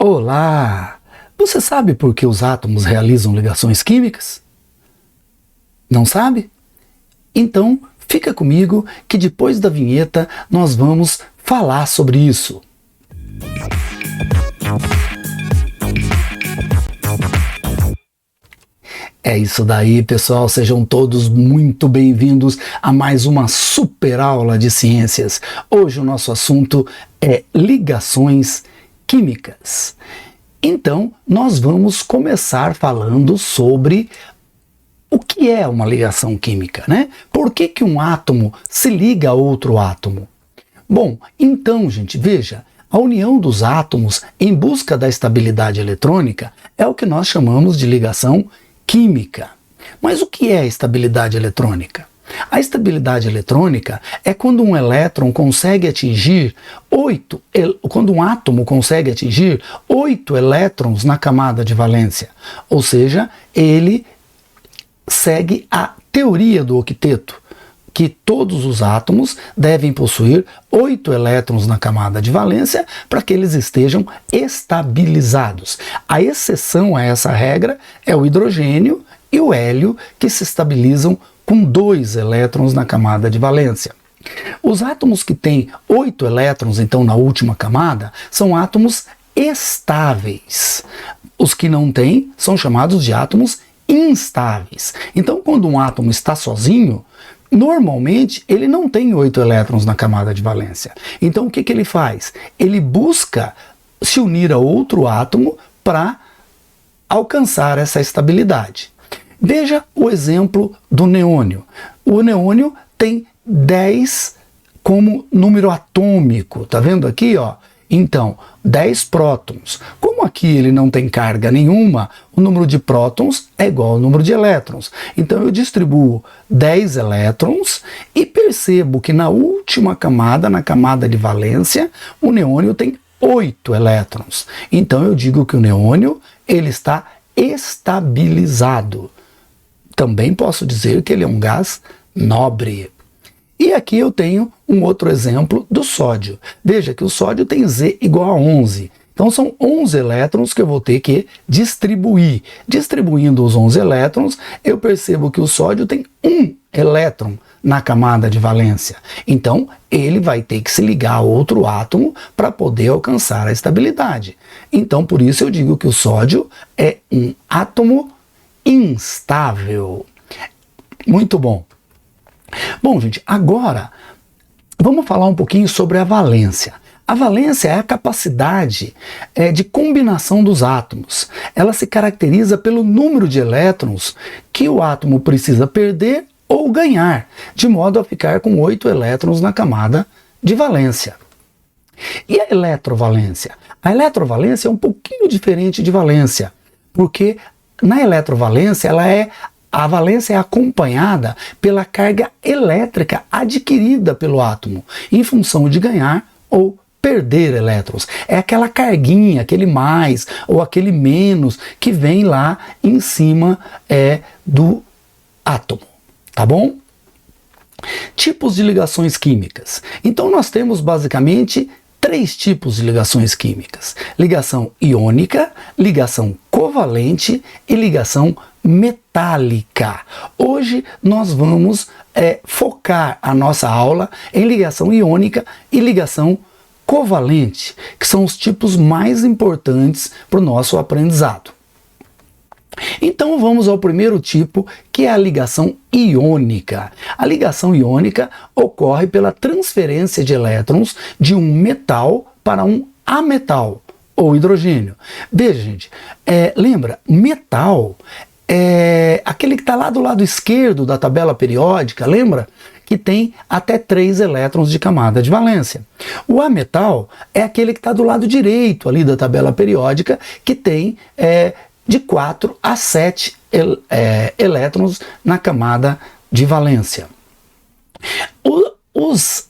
Olá! Você sabe por que os átomos realizam ligações químicas? Não sabe? Então, fica comigo que depois da vinheta nós vamos falar sobre isso. É isso daí, pessoal. Sejam todos muito bem-vindos a mais uma super aula de ciências. Hoje o nosso assunto é ligações químicas. Então, nós vamos começar falando sobre o que é uma ligação química, né? Por que que um átomo se liga a outro átomo? Bom, então, gente, veja, a união dos átomos em busca da estabilidade eletrônica é o que nós chamamos de ligação química. Mas o que é estabilidade eletrônica? A estabilidade eletrônica é quando um elétron consegue atingir quando um átomo consegue atingir 8 elétrons na camada de valência. Ou seja, ele segue a teoria do octeto, que todos os átomos devem possuir 8 elétrons na camada de valência para que eles estejam estabilizados. A exceção a essa regra é o hidrogênio e o hélio, que se estabilizam com 2 elétrons na camada de valência. Os átomos que têm 8 elétrons, então, na última camada, são átomos estáveis. Os que não têm são chamados de átomos instáveis. Então, quando um átomo está sozinho, normalmente ele não tem 8 elétrons na camada de valência. Então, o que que ele faz? Ele busca se unir a outro átomo para alcançar essa estabilidade. Veja o exemplo do neônio. O neônio tem 10 como número atômico, tá vendo aqui, ó? Então, 10 prótons. Como aqui ele não tem carga nenhuma, o número de prótons é igual ao número de elétrons. Então eu distribuo 10 elétrons e percebo que na última camada, na camada de valência, o neônio tem 8 elétrons. Então eu digo que o neônio ele está estabilizado. Também posso dizer que ele é um gás nobre. E aqui eu tenho um outro exemplo do sódio. Veja que o sódio tem Z igual a 11. Então são 11 elétrons que eu vou ter que distribuir. Distribuindo os 11 elétrons, eu percebo que o sódio tem 1 elétron na camada de valência. Então ele vai ter que se ligar a outro átomo para poder alcançar a estabilidade. Então por isso eu digo que o sódio é um átomo instável. Muito bom. Bom, gente, agora vamos falar um pouquinho sobre a valência. A valência é a capacidade de combinação dos átomos. Ela se caracteriza pelo número de elétrons que o átomo precisa perder ou ganhar, de modo a ficar com 8 elétrons na camada de valência. E a eletrovalência? A eletrovalência é um pouquinho diferente de valência, porque na eletrovalência a valência é acompanhada pela carga elétrica adquirida pelo átomo, em função de ganhar ou perder elétrons. É aquela carguinha, aquele mais ou aquele menos que vem lá em cima do átomo, tá bom? Tipos de ligações químicas. Então nós temos basicamente 3 tipos de ligações químicas: ligação iônica, ligação covalente e ligação metálica. Hoje nós vamos focar a nossa aula em ligação iônica e ligação covalente, que são os tipos mais importantes para o nosso aprendizado. Então vamos ao primeiro tipo, que é a ligação iônica. A ligação iônica ocorre pela transferência de elétrons de um metal para um ametal, ou hidrogênio. Veja, gente, lembra, metal é aquele que está lá do lado esquerdo da tabela periódica, lembra? Que tem até 3 elétrons de camada de valência. O ametal é aquele que está do lado direito ali da tabela periódica, que tem de 4 a 7 elétrons na camada de valência. Os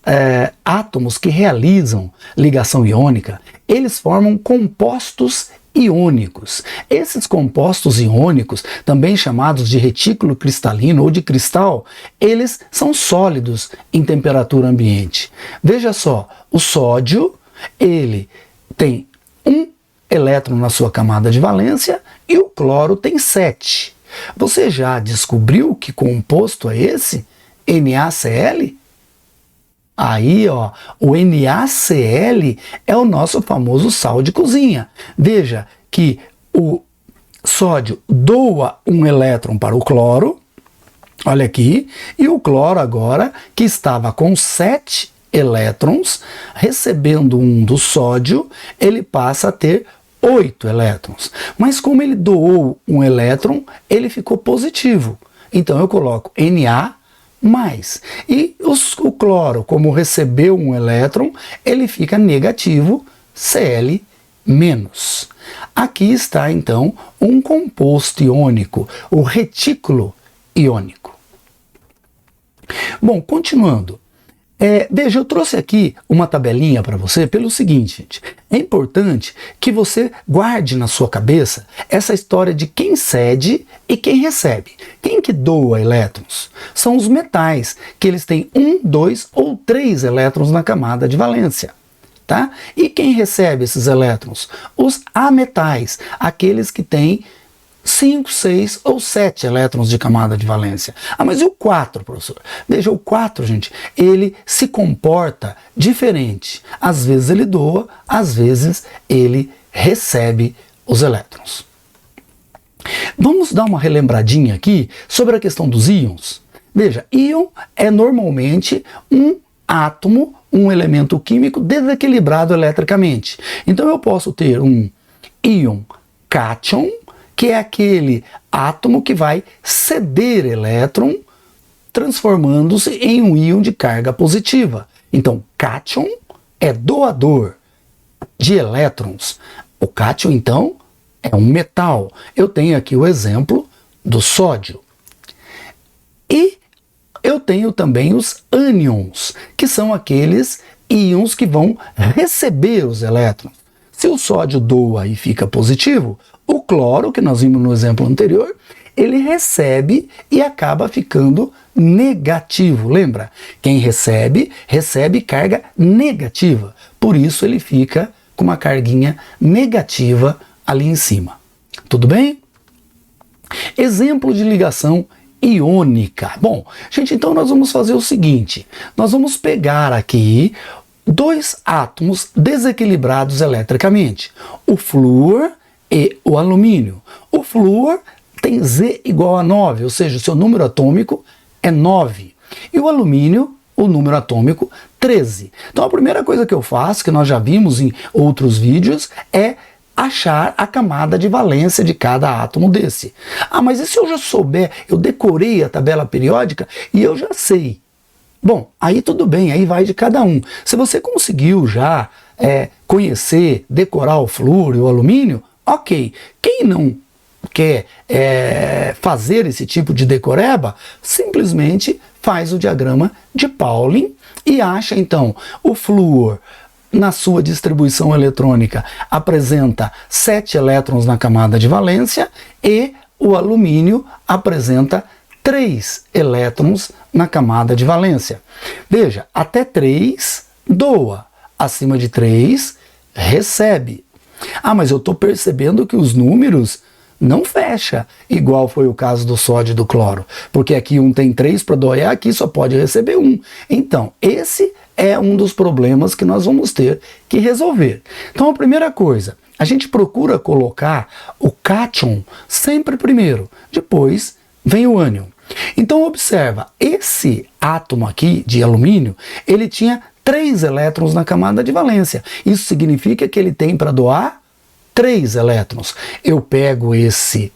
átomos que realizam ligação iônica, eles formam compostos iônicos. Esses compostos iônicos, também chamados de retículo cristalino ou de cristal, eles são sólidos em temperatura ambiente. Veja só, o sódio, ele tem um elétrons na sua camada de valência e o cloro tem 7. Você já descobriu que composto é esse? NaCl? Aí, ó, o NaCl é o nosso famoso sal de cozinha. Veja que o sódio doa um elétron para o cloro, olha aqui, e o cloro agora, que estava com 7 elétrons, recebendo um do sódio, ele passa a ter 8 elétrons. Mas como ele doou um elétron, ele ficou positivo. Então eu coloco Na+. E o cloro, como recebeu um elétron, ele fica negativo, Cl-. Aqui está então um composto iônico, o retículo iônico. Bom, continuando. Veja, eu trouxe aqui uma tabelinha para você pelo seguinte, gente. É importante que você guarde na sua cabeça essa história de quem cede e quem recebe. Quem que doa elétrons? São os metais, que eles têm 1, 2 ou 3 elétrons na camada de valência. Tá? E quem recebe esses elétrons? Os ametais, aqueles que têm 5, 6 ou 7 elétrons de camada de valência. Mas e o 4, professor? Veja, o 4, gente, ele se comporta diferente. Às vezes ele doa, às vezes ele recebe os elétrons. Vamos dar uma relembradinha aqui sobre a questão dos íons. Veja, íon é normalmente um átomo, um elemento químico desequilibrado eletricamente. Então eu posso ter um íon cátion, que é aquele átomo que vai ceder elétron, transformando-se em um íon de carga positiva. Então, cátion é doador de elétrons. O cátion, então, é um metal. Eu tenho aqui o exemplo do sódio. E eu tenho também os ânions, que são aqueles íons que vão receber os elétrons. Se o sódio doa e fica positivo, o cloro, que nós vimos no exemplo anterior, ele recebe e acaba ficando negativo. Lembra? Quem recebe, recebe carga negativa. Por isso ele fica com uma carguinha negativa ali em cima. Tudo bem? Exemplo de ligação iônica. Bom, gente, então nós vamos fazer o seguinte. Nós vamos pegar aqui 2 átomos desequilibrados eletricamente. O flúor e o alumínio. O flúor tem Z igual a 9, ou seja, o seu número atômico é 9. E o alumínio, o número atômico, 13. Então a primeira coisa que eu faço, que nós já vimos em outros vídeos, é achar a camada de valência de cada átomo desse. Mas e se eu já souber, eu decorei a tabela periódica e eu já sei. Bom, aí tudo bem, aí vai de cada um. Se você conseguiu já conhecer, decorar o flúor e o alumínio, ok. Quem não quer fazer esse tipo de decoreba, simplesmente faz o diagrama de Pauling e acha então o flúor na sua distribuição eletrônica apresenta 7 elétrons na camada de valência e o alumínio apresenta 3 elétrons na camada de valência. Veja, até 3 doa, acima de 3 recebe. Mas eu estou percebendo que os números não fecham, igual foi o caso do sódio e do cloro, porque aqui um tem 3 para doar, aqui só pode receber 1. Então, esse é um dos problemas que nós vamos ter que resolver. Então, a primeira coisa, a gente procura colocar o cátion sempre primeiro, depois vem o ânion. Então, observa, esse átomo aqui de alumínio, ele tinha 3 elétrons na camada de valência. Isso significa que ele tem para doar 3 elétrons. Eu pego esse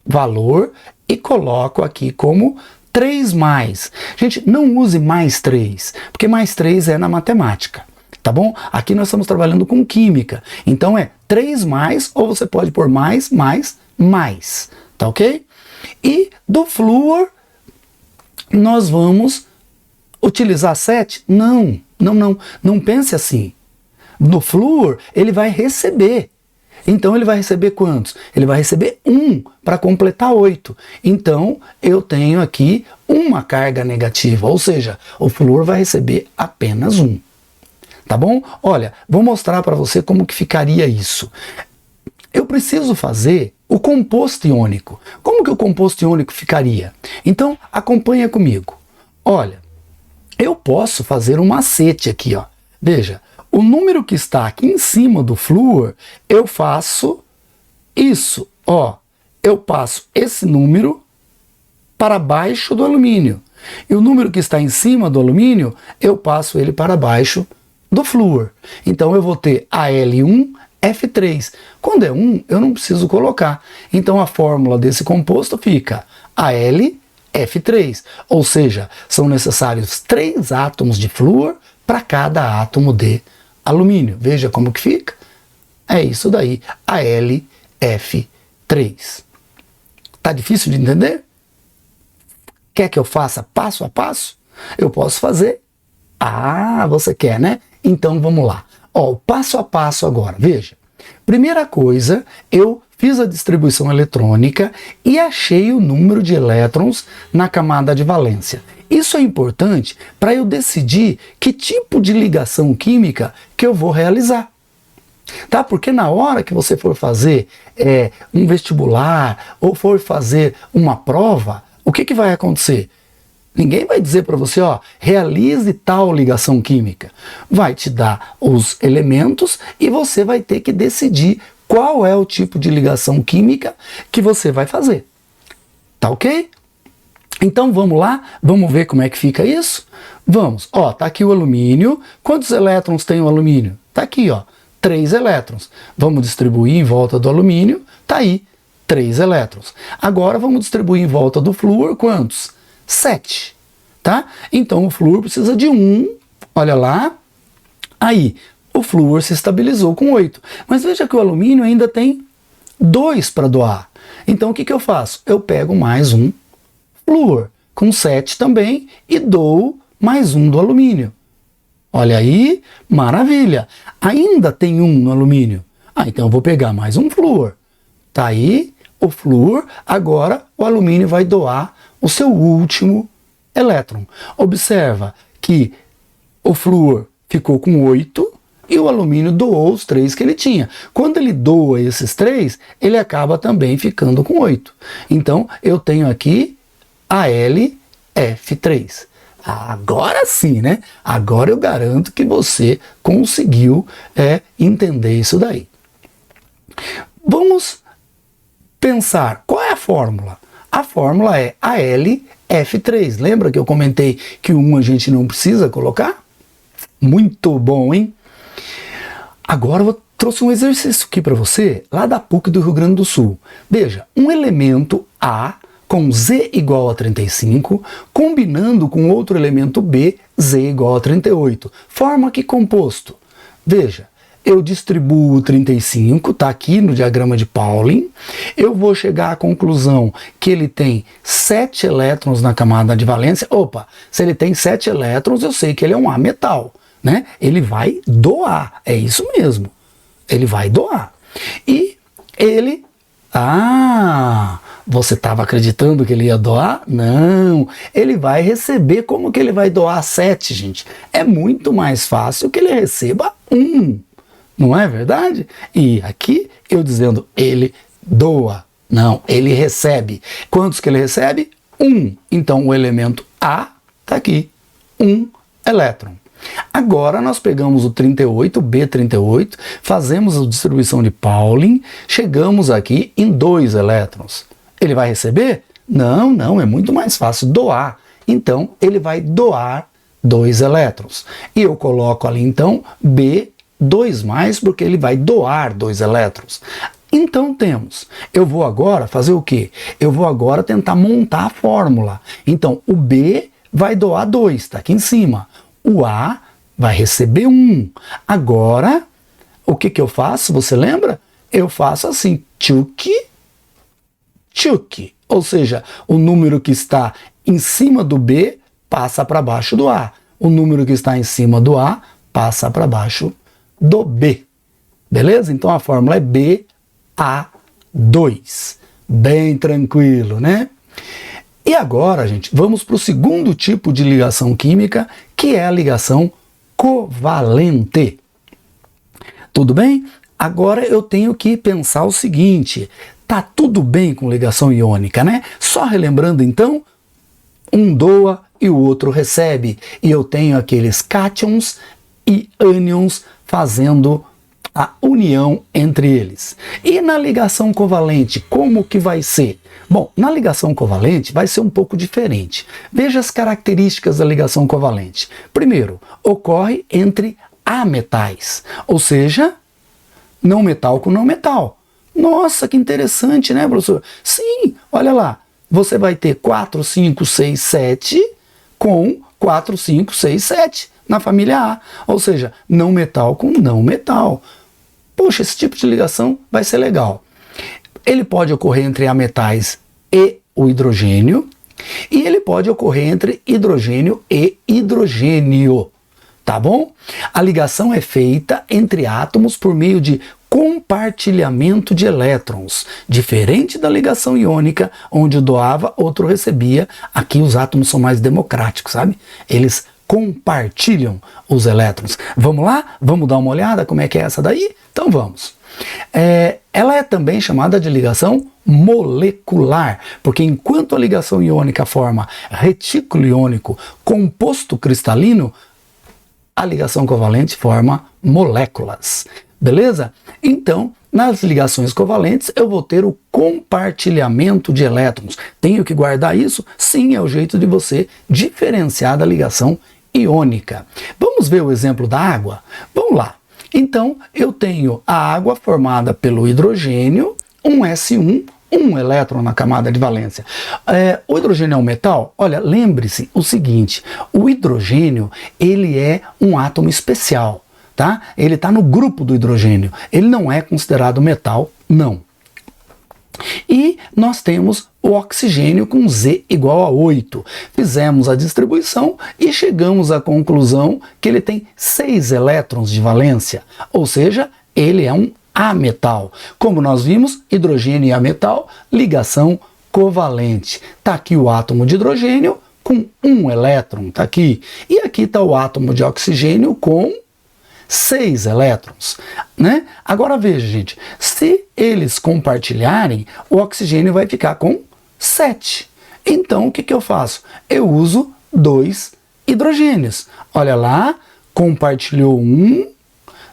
valor e coloco aqui como 3 mais. Gente, não use mais 3, porque mais 3 é na matemática, tá bom? Aqui nós estamos trabalhando com química, então é 3 mais, ou você pode pôr mais, mais, tá ok? E do flúor, nós vamos utilizar 7? Não pense assim. No flúor, ele vai receber. Então ele vai receber quantos? Ele vai receber 1 para completar 8. Então eu tenho aqui uma carga negativa, ou seja, o flúor vai receber apenas 1. tá bom? Olha, vou mostrar para você como que ficaria isso. Eu preciso fazer o composto iônico. Como que o composto iônico ficaria? Então, acompanha comigo. Olha, eu posso fazer um macete aqui, ó. Veja, o número que está aqui em cima do flúor, eu faço isso, ó. Eu passo esse número para baixo do alumínio. E o número que está em cima do alumínio, eu passo ele para baixo do flúor. Então eu vou ter Al1F3. Quando é 1, eu não preciso colocar. Então a fórmula desse composto fica AlF3. Ou seja, são necessários 3 átomos de flúor para cada átomo de alumínio. Veja como que fica. É isso daí, AlF3. Tá difícil de entender? Quer que eu faça passo a passo? Eu posso fazer. Ah, você quer, né? Então vamos lá. Ó, o passo a passo agora. Veja. Primeira coisa, eu fiz a distribuição eletrônica e achei o número de elétrons na camada de valência. Isso é importante para eu decidir que tipo de ligação química que eu vou realizar. Tá? Porque na hora que você for fazer um vestibular ou for fazer uma prova, o que vai acontecer? Ninguém vai dizer para você, ó, realize tal ligação química. Vai te dar os elementos e você vai ter que decidir qual é o tipo de ligação química que você vai fazer. Tá ok? Então vamos lá, vamos ver como é que fica isso? Vamos, ó, tá aqui o alumínio. Quantos elétrons tem o alumínio? Tá aqui, ó, 3 elétrons. Vamos distribuir em volta do alumínio, tá aí, 3 elétrons. Agora vamos distribuir em volta do flúor quantos? 7, tá? Então o flúor precisa de 1, olha lá, aí o flúor se estabilizou com 8. Mas veja que o alumínio ainda tem 2 para doar. Então o que eu faço? Eu pego mais um flúor com 7 também e dou mais um do alumínio. Olha aí, maravilha! Ainda tem 1 no alumínio. Então eu vou pegar mais um flúor. Tá aí o flúor, agora o alumínio vai doar o seu último elétron. Observa que o flúor ficou com 8 e o alumínio doou os 3 que ele tinha. Quando ele doa esses 3, ele acaba também ficando com 8. Então eu tenho aqui AlF3. Agora sim, né? Agora eu garanto que você conseguiu entender isso daí. Vamos pensar, qual é a fórmula? A fórmula é AlF3. Lembra que eu comentei que o 1 a gente não precisa colocar? Muito bom, hein? Agora eu trouxe um exercício aqui para você, lá da PUC do Rio Grande do Sul. Veja, um elemento A com Z igual a 35, combinando com outro elemento B, Z igual a 38. Forma que composto? Veja, eu distribuo 35, está aqui no diagrama de Pauling. Eu vou chegar à conclusão que ele tem 7 elétrons na camada de valência. Opa, se ele tem 7 elétrons, eu sei que ele é um ametal, né? Ele vai doar, é isso mesmo. Ele vai doar. E ele... você estava acreditando que ele ia doar? Não, ele vai receber. Como que ele vai doar 7, gente? É muito mais fácil que ele receba 1. Não é verdade? E aqui eu dizendo ele doa. Não, ele recebe. Quantos que ele recebe? 1. Então o elemento A está aqui. 1 elétron. Agora nós pegamos o 38, B38, fazemos a distribuição de Pauling, chegamos aqui em 2 elétrons. Ele vai receber? Não, não, é muito mais fácil doar. Então ele vai doar 2 elétrons. E eu coloco ali então B2+, porque ele vai doar 2 elétrons. Então temos, eu vou agora fazer o quê? Eu vou agora tentar montar a fórmula. Então o B vai doar 2, está aqui em cima. O A vai receber 1. Agora, o que eu faço? Você lembra? Eu faço assim, tchuc, tchuc. Ou seja, o número que está em cima do B passa para baixo do A. O número que está em cima do A passa para baixo do B. Beleza? Então a fórmula é BA2. Bem tranquilo, né? E agora, gente, vamos para o segundo tipo de ligação química, que é a ligação covalente. Tudo bem? Agora eu tenho que pensar o seguinte, tá tudo bem com ligação iônica, né? Só relembrando então, um doa e o outro recebe, e eu tenho aqueles cátions e ânions fazendo a união entre eles. E na ligação covalente, como que vai ser? Bom, na ligação covalente vai ser um pouco diferente. Veja as características da ligação covalente. Primeiro, ocorre entre ametais, ou seja, não metal com não metal. Nossa, que interessante, né, professor? Sim, olha lá, você vai ter 4, 5, 6, 7 com 4, 5, 6, 7 na família A, ou seja, não metal com não metal. Poxa, esse tipo de ligação vai ser legal. Ele pode ocorrer entre ametais e o hidrogênio, e ele pode ocorrer entre hidrogênio e hidrogênio, tá bom? A ligação é feita entre átomos por meio de compartilhamento de elétrons, diferente da ligação iônica, onde um doava, outro recebia. Aqui os átomos são mais democráticos, sabe? Eles compartilham os elétrons. Vamos lá? Vamos dar uma olhada como é que é essa daí? Então vamos. Ela é também chamada de ligação molecular, porque enquanto a ligação iônica forma retículo iônico composto cristalino, a ligação covalente forma moléculas. Beleza? Então, nas ligações covalentes, eu vou ter o compartilhamento de elétrons. Tenho que guardar isso? Sim, é o jeito de você diferenciar da ligação iônica. Vamos ver o exemplo da água? Vamos lá. Então, eu tenho a água formada pelo hidrogênio, um S1, um elétron na camada de valência. O hidrogênio é um metal? Olha, lembre-se o seguinte, o hidrogênio, ele é um átomo especial, tá? Ele está no grupo do hidrogênio, ele não é considerado metal, não. E nós temos o oxigênio com Z igual a 8. Fizemos a distribuição e chegamos à conclusão que ele tem 6 elétrons de valência, ou seja, ele é um ametal. Como nós vimos, hidrogênio e ametal, ligação covalente. Está aqui o átomo de hidrogênio com um elétron, está aqui. E aqui está o átomo de oxigênio com 6 elétrons, né? Agora veja, gente, se eles compartilharem, o oxigênio vai ficar com 7. Então, o que eu faço? Eu uso 2 hidrogênios. Olha lá, compartilhou um.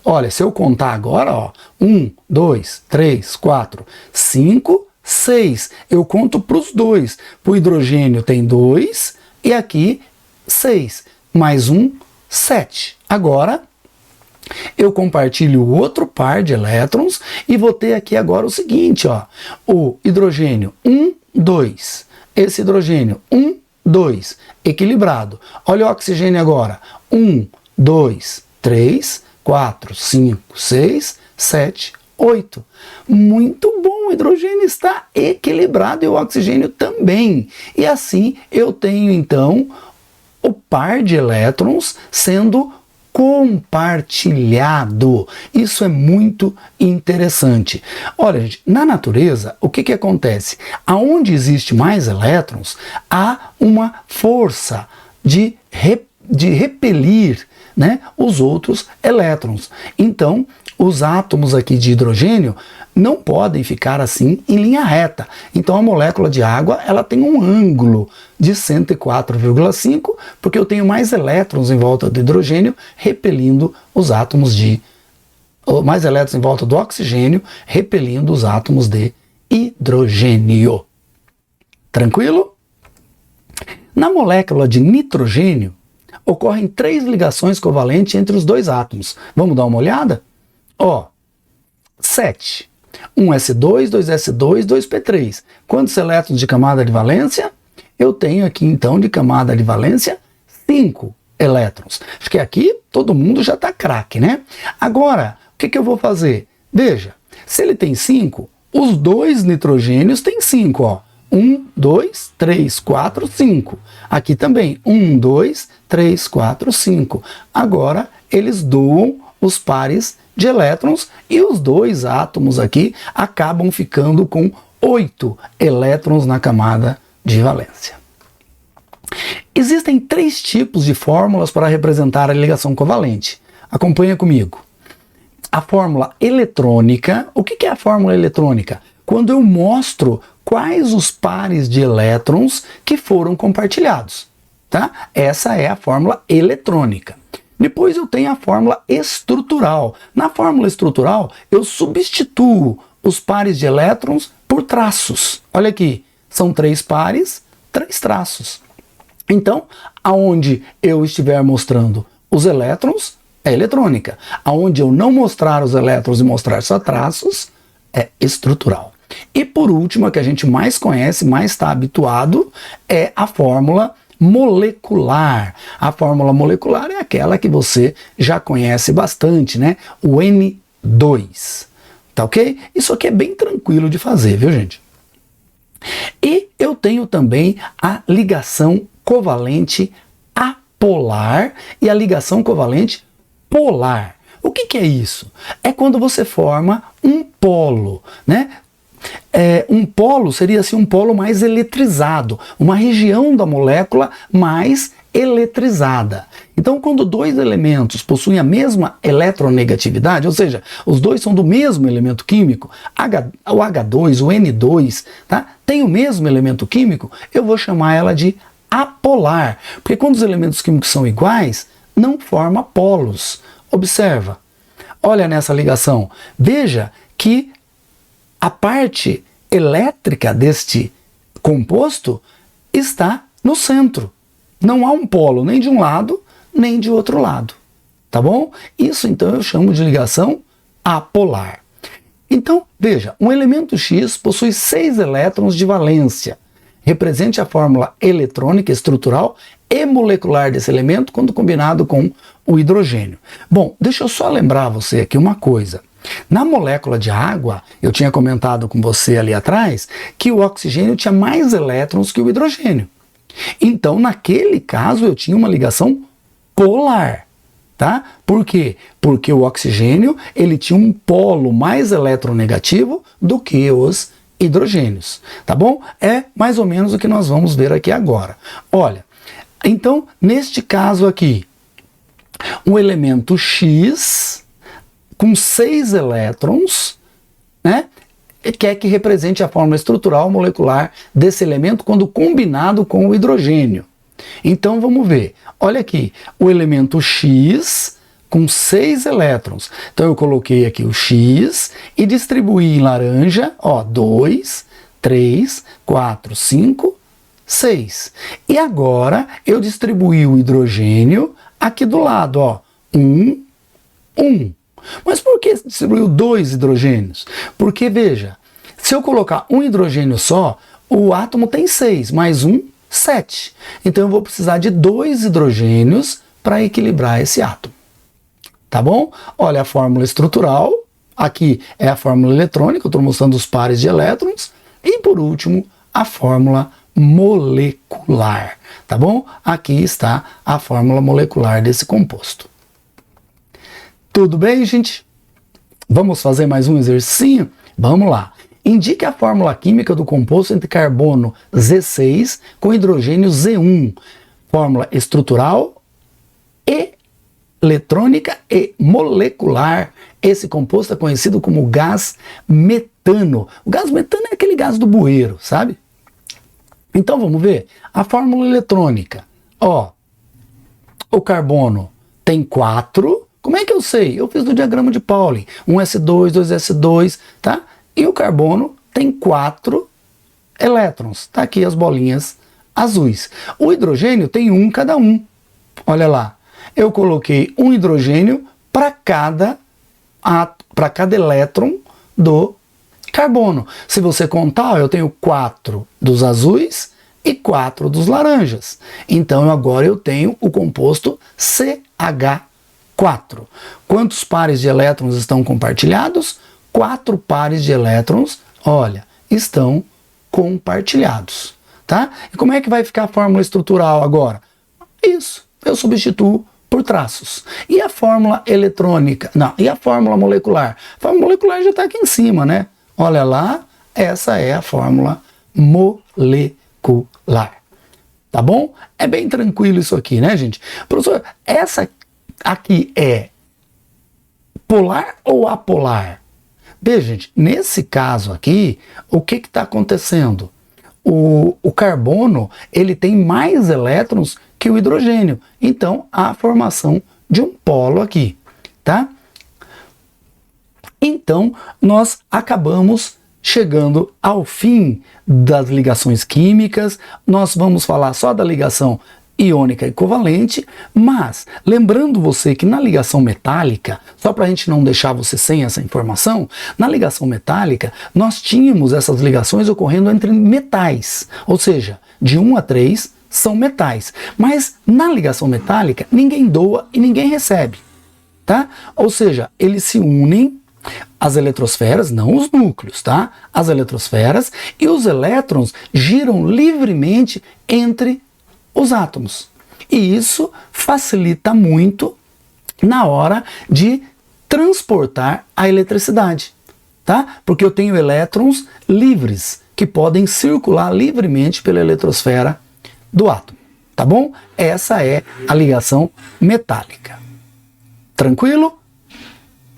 Olha, se eu contar agora, ó, 1, 2, 3, 4, 5, 6. Eu conto para os dois. Para o hidrogênio tem 2 e aqui 6. Mais 1, 7. Agora, eu compartilho o outro par de elétrons e vou ter aqui agora o seguinte, ó, o hidrogênio 1, 2, esse hidrogênio 1, 2, equilibrado. Olha o oxigênio agora, 1, 2, 3, 4, 5, 6, 7, 8. Muito bom, o hidrogênio está equilibrado e o oxigênio também. E assim eu tenho então o par de elétrons sendo compartilhado. Isso é muito interessante. Olha, gente, na natureza, o que acontece? Aonde existe mais elétrons, há uma força de repelir, né, os outros elétrons. Então, os átomos aqui de hidrogênio não podem ficar assim em linha reta. Então a molécula de água ela tem um ângulo de 104,5, porque eu tenho mais elétrons em volta do hidrogênio repelindo os átomos de... mais elétrons em volta do oxigênio repelindo os átomos de hidrogênio. Tranquilo? Na molécula de nitrogênio ocorrem 3 ligações covalentes entre os dois átomos. Vamos dar uma olhada? Ó, 7. 1s2, 2s2, 2p3. Quantos elétrons de camada de valência? Eu tenho aqui então de camada de valência 5 elétrons. Acho que aqui todo mundo já está craque, né? Agora, o que eu vou fazer? Veja, se ele tem 5, os dois nitrogênios têm 5, ó. 1, 2, 3, 4, 5. Aqui também, 1, 2, 3, 4, 5. Agora, eles doam os pares de elétrons e os dois átomos aqui acabam ficando com 8 elétrons na camada de valência. Existem 3 tipos de fórmulas para representar a ligação covalente. Acompanha comigo. A fórmula eletrônica. O que é a fórmula eletrônica? Quando eu mostro quais os pares de elétrons que foram compartilhados. Tá? Essa é a fórmula eletrônica. Depois eu tenho a fórmula estrutural. Na fórmula estrutural, eu substituo os pares de elétrons por traços. Olha aqui, são 3 pares, 3 traços. Então, aonde eu estiver mostrando os elétrons, é eletrônica. Aonde eu não mostrar os elétrons e mostrar só traços, é estrutural. E por último, a que a gente mais conhece, mais está habituado, é a fórmula molecular. A fórmula molecular é aquela que você já conhece bastante, né? O N2. Tá ok? Isso aqui é bem tranquilo de fazer, viu, gente? E eu tenho também a ligação covalente apolar e a ligação covalente polar. O que é isso? É quando você forma um polo, né? Um polo seria assim, um polo mais eletrizado, uma região da molécula mais eletrizada. Então, quando 2 elementos possuem a mesma eletronegatividade, ou seja, os 2 são do mesmo elemento químico, o H2, o N2, tá? Tem o mesmo elemento químico, eu vou chamar ela de apolar, porque quando os elementos químicos são iguais, não forma polos. Observa, olha nessa ligação, veja que a parte elétrica deste composto está no centro. Não há um polo nem de um lado, nem de outro lado. Tá bom? Isso então eu chamo de ligação apolar. Então, veja, um elemento X possui 6 elétrons de valência. Represente a fórmula eletrônica, estrutural e molecular desse elemento quando combinado com o hidrogênio. Bom, deixa eu só lembrar você aqui uma coisa. Na molécula de água, eu tinha comentado com você ali atrás que o oxigênio tinha mais elétrons que o hidrogênio. Então, naquele caso, eu tinha uma ligação polar, tá? Por quê? Porque o oxigênio, ele tinha um polo mais eletronegativo do que os hidrogênios, tá bom? É mais ou menos o que nós vamos ver aqui agora. Olha, então, neste caso aqui, um elemento X com 6 elétrons, né, quer que represente a fórmula estrutural molecular desse elemento quando combinado com o hidrogênio. Então vamos ver, olha aqui, o elemento X com 6 elétrons. Então eu coloquei aqui o X e distribuí em laranja, ó, 2, 3, 4, 5, 6. E agora eu distribuí o hidrogênio aqui do lado, ó, 1, 1. Mas por que distribuiu 2 hidrogênios? Porque, veja, se eu colocar um hidrogênio só, o átomo tem 6, mais 1, 7. Então eu vou precisar de 2 hidrogênios para equilibrar esse átomo. Tá bom? Olha a fórmula estrutural, aqui é a fórmula eletrônica, eu estou mostrando os pares de elétrons, e por último, a fórmula molecular. Tá bom? Aqui está a fórmula molecular desse composto. Tudo bem, gente? Vamos fazer mais um exercício? Vamos lá. Indique a fórmula química do composto entre carbono Z6 com hidrogênio Z1. Fórmula estrutural, eletrônica e molecular. Esse composto é conhecido como gás metano. O gás metano é aquele gás do bueiro, sabe? Então vamos ver. A fórmula eletrônica. Ó, o carbono tem 4. Como é que eu sei? Eu fiz do diagrama de Pauling. 1s2, 2s2, tá? E o carbono tem 4 elétrons. Tá aqui as bolinhas azuis. O hidrogênio tem 1 cada um. Olha lá. Eu coloquei um hidrogênio para cada elétron do carbono. Se você contar, eu tenho 4 dos azuis e 4 dos laranjas. Então agora eu tenho o composto CH4. Quantos pares de elétrons estão compartilhados? 4 pares de elétrons, olha, estão compartilhados, tá? E como é que vai ficar a fórmula estrutural agora? Isso, eu substituo por traços. E a fórmula eletrônica? Não, e a fórmula molecular? A fórmula molecular já está aqui em cima, né? Olha lá, essa é a fórmula molecular. Tá bom? É bem tranquilo isso aqui, né, gente? Professor, essa aqui é polar ou apolar? Veja, gente, nesse caso aqui, o que está acontecendo? O carbono, ele tem mais elétrons que o hidrogênio. Então, há a formação de um polo aqui, tá? Então, nós acabamos chegando ao fim das ligações químicas. Nós vamos falar só da ligação iônica e covalente, mas lembrando você que na ligação metálica, só para a gente não deixar você sem essa informação, na ligação metálica nós tínhamos essas ligações ocorrendo entre metais, ou seja, de 1 a 3 são metais, mas na ligação metálica ninguém doa e ninguém recebe, tá? Ou seja, eles se unem, as eletrosferas, não os núcleos, tá? As eletrosferas, e os elétrons giram livremente entre os átomos. E isso facilita muito na hora de transportar a eletricidade, tá? Porque eu tenho elétrons livres que podem circular livremente pela eletrosfera do átomo, tá bom? Essa é a ligação metálica. Tranquilo?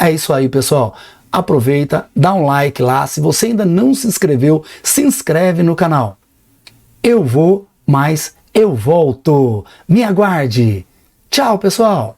É isso aí, pessoal. Aproveita, dá um like lá. Se você ainda não se inscreveu, se inscreve no canal. Eu vou, mas eu volto. Me aguarde. Tchau, pessoal.